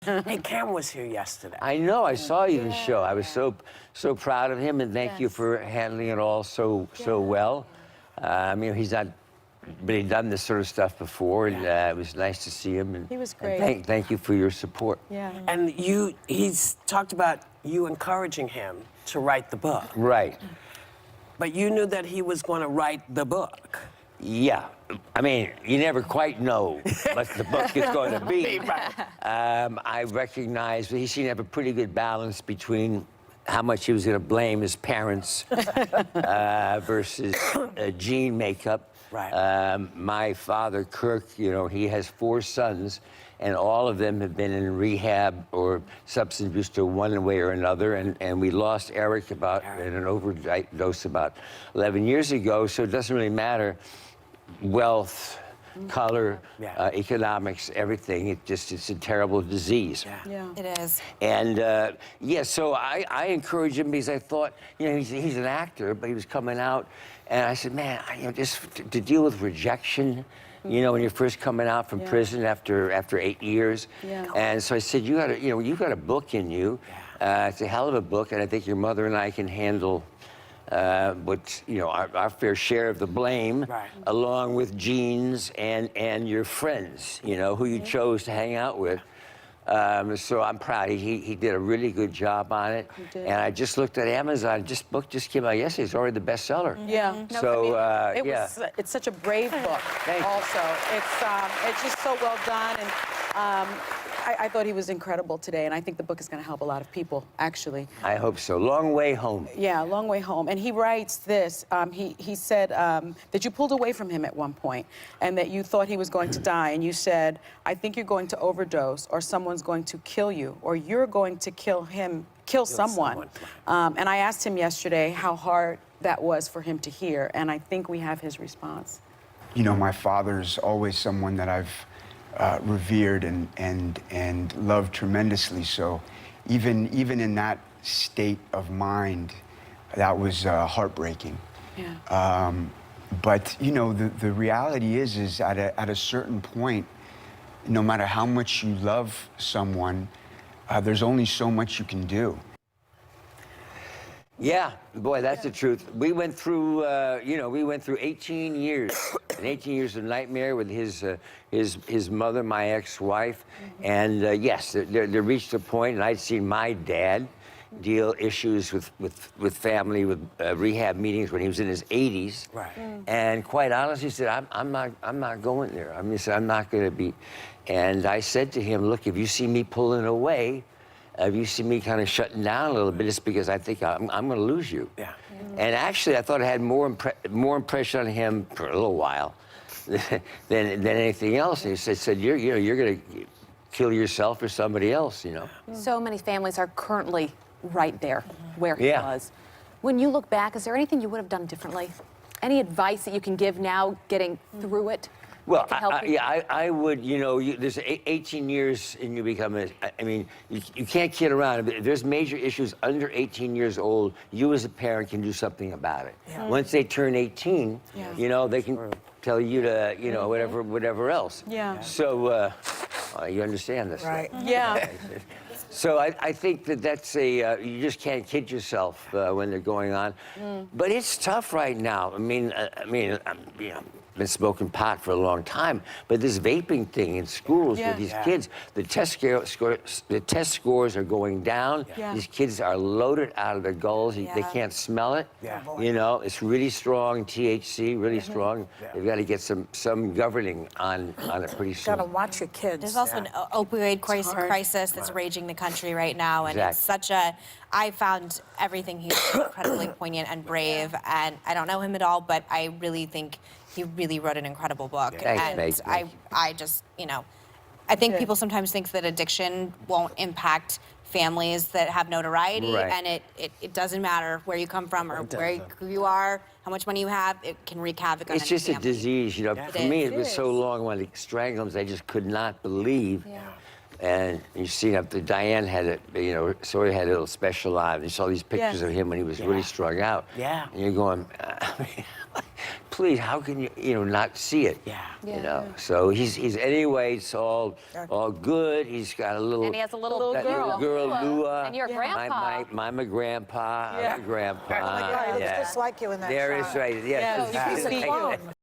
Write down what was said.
Hey, Cam was here yesterday. I know. I saw you in the show. I was so proud of him, and thank you for handling it all so well. I mean, he's not really done this sort of stuff before, and it was nice to see him. And he was great. And thank you for your support. Yeah. And he's talked about you encouraging him to write the book. Right. But you knew that he was going to write the book. Yeah. I mean, you never quite know what the book is going to be. I recognize that he seemed to have a pretty good balance between how much he was going to blame his parents versus gene makeup. Right. My father, Kirk, you know, he has 4 sons, and all of them have been in rehab or substance abuse to one way or another. And we lost Eric in an overdose about 11 years ago, so it doesn't really matter. Wealth, color, economics, everything. It's a terrible disease. Yeah. It is. And so I encouraged him because I thought, you know, he's an actor, but he was coming out, and I said, man, you know, just to deal with rejection, you know, when you're first coming out from prison after 8 years. Yeah. And so I said, you've got a book in you. It's a hell of a book, and I think your mother and I can handle but you know, our fair share of the blame, along with Gene's and your friends, you know, who you chose to hang out with. So I'm proud. He did a really good job on it. And I just looked at Amazon. Book just came out yesterday. It's already the bestseller. Yeah. So I mean, it's such a brave book. Also, it's just so well done, and I thought he was incredible today, and I think the book is going to help a lot of people, actually. I hope so. Long way home. Yeah, long way home. And he writes this. He said that you pulled away from him at one point, and that you thought he was going to die, and you said, I think you're going to overdose, or someone's going to kill you, or you're going to kill someone. And I asked him yesterday how hard that was for him to hear, and I think we have his response. You know, my father's always someone that I've revered and loved tremendously. So even in that state of mind, that was heartbreaking. Yeah. But you know, the reality is at a certain point, no matter how much you love someone, there's only so much you can do. Yeah, boy, that's the truth. We went through, 18 years, and 18 years of nightmare with his mother, my ex-wife, and yes, there reached a point, and I'd seen my dad deal issues with family, with rehab meetings when he was in his 80s, and quite honestly said, I'm not going there. I mean, I'm not going to be, and I said to him, look, if you see me pulling away, if you see me kind of shutting down a little bit, it's because I think I'm going to lose you. Yeah. And actually, I thought I had more impression on him for a little while than anything else. And he said, you're going to kill yourself or somebody else, you know. So many families are currently right there where he was. When you look back, is there anything you would have done differently? Any advice that you can give now, getting through it? Well, I would, you know, there's 18 years and you become I mean, you can't kid around. If there's major issues under 18 years old, you as a parent can do something about it. Yeah. Once they turn 18, you know, they can tell you to, you know, whatever else. Yeah. So, you understand this. Right. Yeah. So I think that's you just can't kid yourself when they're going on. But it's tough right now. I mean, you know, been smoking pot for a long time, but this vaping thing in schools with these kids, the test scores are going down. These kids are loaded out of their gulls. They can't smell it. You know, it's really strong THC, really strong. They've got to get some governing on it pretty soon. Got to watch your kids. There's also an opioid crisis that's raging the country right now, and it's such a. I found everything he's incredibly poignant and brave, and I don't know him at all, but I really think he really wrote an incredible book. Thanks, and I just, you know, I think people sometimes think that addiction won't impact families that have notoriety, and it doesn't matter where you come from or who you are, how much money you have, it can wreak havoc on It's just a disease, you know. For me, it was so long when I strangled him, I just could not believe. And you see, Diane had it, you know, Sawyer had a little special on. You saw these pictures of him when he was really strung out. And you're going, please, how can you not see it? Yeah. You know. So he's anyway. It's all good. He's got a little. And he has a little that girl. little girl, Lua. And you're a grandpa. I'm a grandpa. I'm a grandpa. Right, yeah. it's just like you in that There is shot. right. Yes. Yes, you exactly. can see-